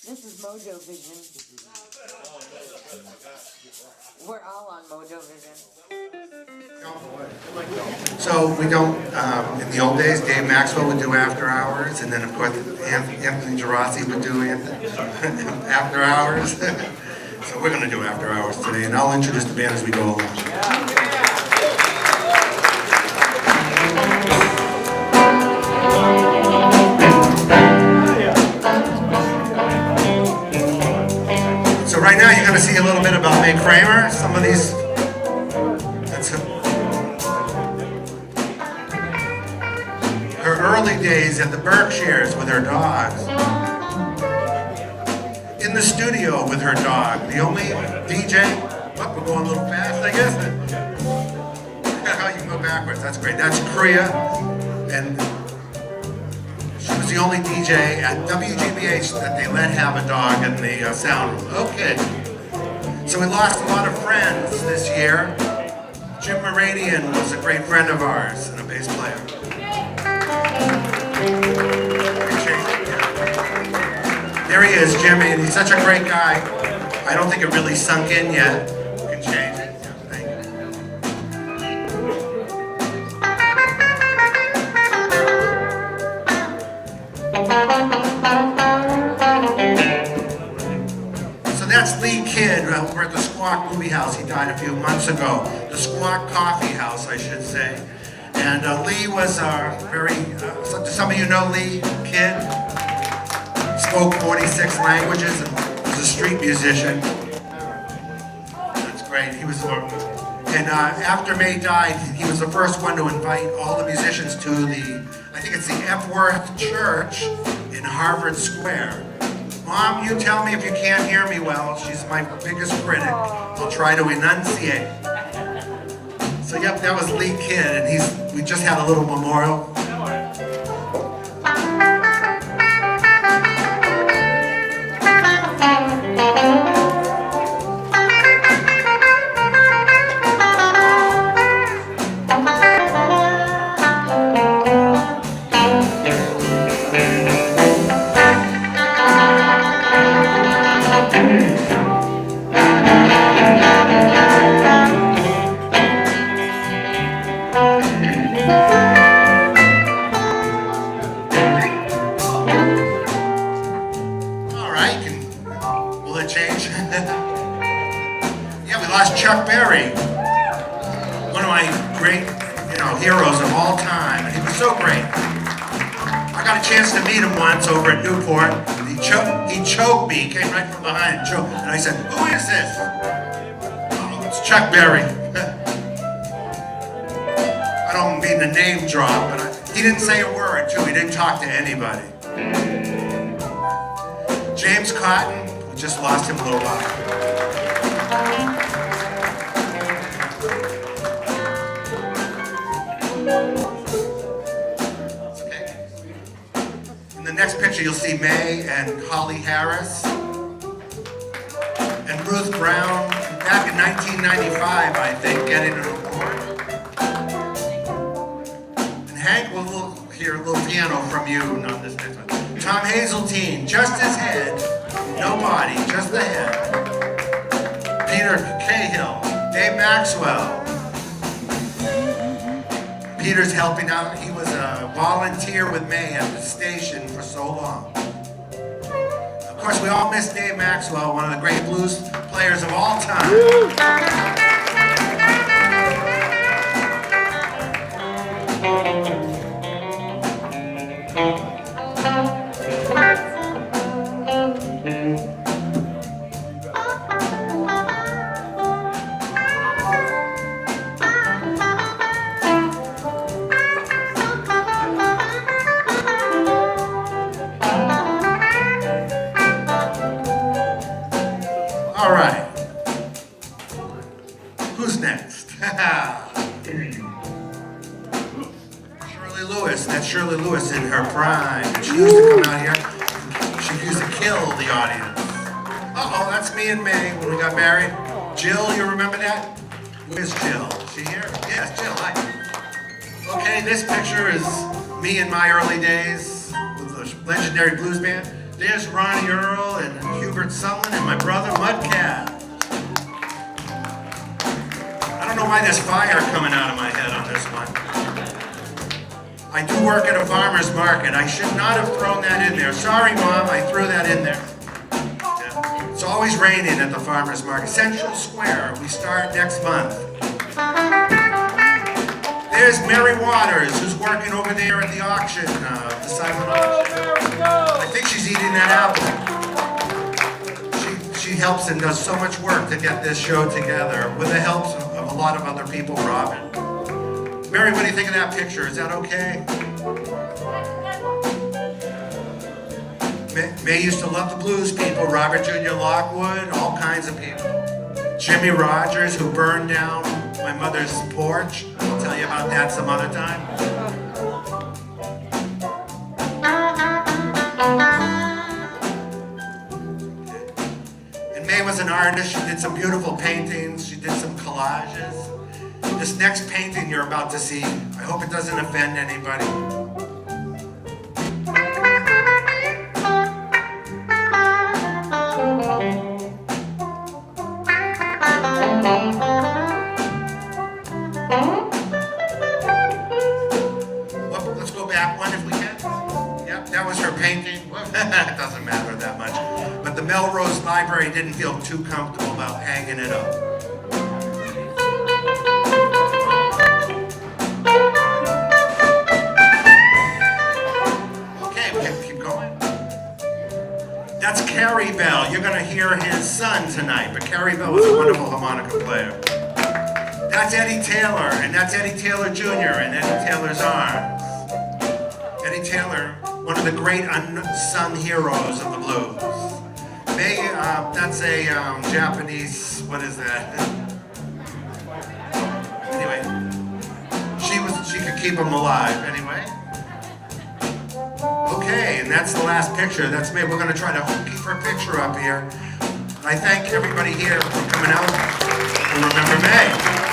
This is MoeJoeVision. We're all on MoeJoeVision. So we don't, in the old days, Dave Maxwell would do after hours, and then of course Anthony Gerasi would do after hours. So we're going to do after hours today, and I'll introduce the band as we go along. So right now you're going to see a little bit about Mai Cramer. Some of these, her early days at the Berkshires with her dogs. In the studio with her dog. The only DJ, oh, we're going a little fast, I guess. You can go backwards, that's great. That's Kriya, and she was the only DJ at WGBH that they let have a dog in the sound room. Okay. So we lost a lot of friends this year. Jim Meridian was a great friend of ours and a bass player. There he is, Jimmy, and he's such a great guy. I don't think it really sunk in yet. You can change it. Yeah, thank you. So that's Lee Kidd over at the Squawk Movie House. He died a few months ago. The Squawk Coffee House, I should say. And Lee was some of you know Lee Kidd? Spoke 46 languages and was a street musician. That's great. He was, and after May died, he was the first one to invite all the musicians to I think it's the Epworth Church in Harvard Square. Mom, you tell me if you can't hear me well. She's my biggest critic. I'll try to enunciate. So yep, that was Lee Kidd, and we just had a little memorial. Chuck Berry, one of my great, heroes of all time, and he was so great. I got a chance to meet him once over at Newport. He choked me, he came right from behind and choked, and I said, "Who is this?" "Oh, it's Chuck Berry." I don't mean to name drop, but he didn't say a word too. He didn't talk to anybody. James Cotton, we just lost him a little while. In the next picture, you'll see May and Holly Harris and Ruth Brown back in 1995, I think, getting an award. And Hank, we'll hear a little piano from you on this next one. Tom Hazeltine, just his head, no body, just the head. Peter Cahill, Dave Maxwell. Peter's helping out. He was a volunteer with May at the station for so long. Of course, we all miss Dave Maxwell, one of the great blues players of all time. All right. Who's next? Shirley Lewis. That's Shirley Lewis in her prime. She used to come out here. She used to kill the audience. Uh-oh, that's me and May when we got married. Jill, you remember that? Where's Jill? Is she here? Yes, Jill, hi. Okay, this picture is me in my early days with the legendary blues band. There's Ronnie Earl and Hubert Sullivan and my brother Mudcat. I don't know why there's fire coming out of my head on this one. I do work at a farmer's market. I should not have thrown that in there. Sorry, Mom, I threw that in there. Yeah. It's always raining at the farmer's market. Central Square, we start next month. There's Mary Waters, who's working over there at the auction, the silent auction. I think she's eating that apple. She helps and does so much work to get this show together with the help of a lot of other people, Robin. Mary, what do you think of that picture? Is that okay? May used to love the blues people, Robert Jr. Lockwood, all kinds of people. Jimmy Rogers, who burned down my mother's porch. I'll tell you about that some other time. And May was an artist. She did some beautiful paintings. She did some collages. This next painting you're about to see, I hope it doesn't offend anybody. Well, let's go back one if we can. Yep, that was her painting. Well, it doesn't matter that much. But the Melrose Library didn't feel too comfortable about hanging it up. That's Carrie Bell. You're going to hear his son tonight, but Carrie Bell was a wonderful harmonica player. That's Eddie Taylor, and that's Eddie Taylor Jr. and Eddie Taylor's Arms. Eddie Taylor, one of the great unsung heroes of the blues. That's a Japanese, what is that? Anyway, she could keep him alive. Anyway. Okay, and that's the last picture. That's me. We're going to try to keep her picture up here. I thank everybody here for coming out to remember May.